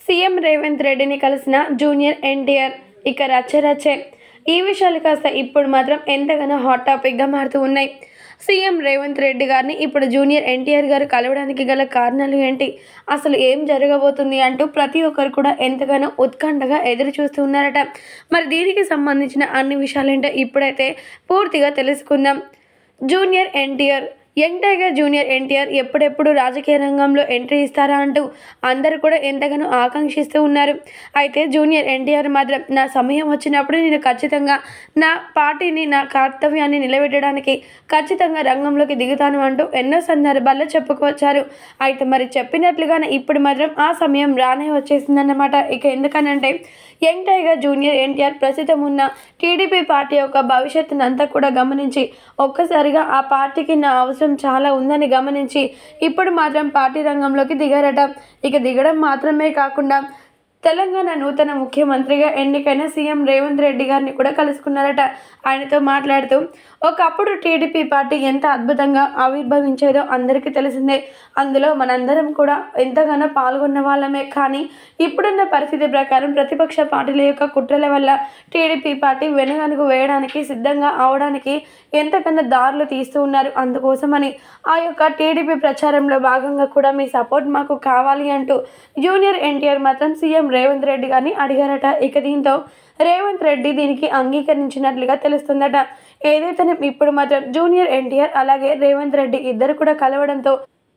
CM Revanth రెడ్డిని కలిసిన junior NTR ఇక రచ్చే. ఈ విషయాలు కాస్త ఇప్పుడు మాత్రం ఎంతగానో హాట్ టాపిక్గా మారుతూ ఉన్నాయి. సీఎం రేవంత్ రెడ్డి గారిని ఇప్పుడు జూనియర్ ఎన్టీఆర్ గారు కలవడానికి గల కారణాలు ఏంటి, అసలు ఏం జరగబోతుంది అంటూ ప్రతి ఒక్కరు కూడా ఎంతగానో ఉత్కంఠగా ఎదురు చూస్తూ ఉన్నారట. మరి దీనికి సంబంధించిన అన్ని విషయాలేంటో ఇప్పుడైతే పూర్తిగా తెలుసుకుందాం. Junior NTR, young tiger junior NTR ఎప్పుడెప్పుడు రాజకీయ రంగంలో ఎంట్రీ ఇస్తారా అంటూ అందరూ కూడా ఎంతగానో ఆకాంక్షిస్తూ ఉన్నారు. అయితే జూనియర్ ఎన్టీఆర్ మాత్రం నా సమయం వచ్చినప్పుడు నేను ఖచ్చితంగా నా పార్టీని, నా కర్తవ్యాన్ని నిలబెట్టడానికి ఖచ్చితంగా రంగంలోకి దిగుతాను అంటూ ఎన్నో సందర్భాల్లో చెప్పుకొచ్చారు. అయితే మరి చెప్పినట్లుగానే ఇప్పుడు మాత్రం ఆ సమయం రానే వచ్చేసిందన్నమాట. ఇక ఎందుకనంటే యంగ్ టైగర్ జూనియర్ ఎన్టీఆర్ ప్రస్తుతం ఉన్న టీడీపీ పార్టీ యొక్క భవిష్యత్తును అంతా కూడా గమనించి ఒక్కసారిగా ఆ పార్టీకి నా అవసరం చాలా ఉందని గమనించి ఇప్పుడు మాత్రం పార్టీ రంగంలోకి దిగారట. ఇక దిగడం మాత్రమే కాకుండా తెలంగాణ నూతన ముఖ్యమంత్రిగా ఎన్నికైన సీఎం రేవంత్ రెడ్డి గారిని కూడా కలుసుకున్నారట. ఆయనతో మాట్లాడుతూ ఒకప్పుడు టీడీపీ పార్టీ ఎంత అద్భుతంగా ఆవిర్భవించేదో అందరికీ తెలిసిందే. అందులో మనందరం కూడా ఎంతగానో పాల్గొన్న వాళ్ళమే. కానీ ఇప్పుడున్న పరిస్థితి ప్రకారం ప్రతిపక్ష పార్టీల యొక్క కుట్రల వల్ల టీడీపీ పార్టీ వెనుగనుగు వేయడానికి సిద్ధంగా అవడానికి ఎంతకన్నా దారులు తీస్తూ ఉన్నారు. అందుకోసమని ఆ యొక్క టీడీపీ ప్రచారంలో భాగంగా కూడా మీ సపోర్ట్ మాకు కావాలి అంటూ జూనియర్ ఎన్టీఆర్ మాత్రం సీఎం రేవంత్ రెడ్డి గారిని అడిగారట. ఇక దీంతో రేవంత్ రెడ్డి దీనికి అంగీకరించినట్లుగా తెలుస్తుందట. ఏదైతే ఇప్పుడు మాత్రం జూనియర్ ఎన్టీఆర్ అలాగే రేవంత్ రెడ్డి ఇద్దరు కూడా కలవడంతో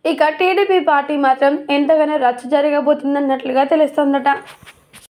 ఇక టీడీపీ పార్టీ మాత్రం ఎంతగానో రచ్చ జరగబోతుందన్నట్లుగా తెలుస్తుందట.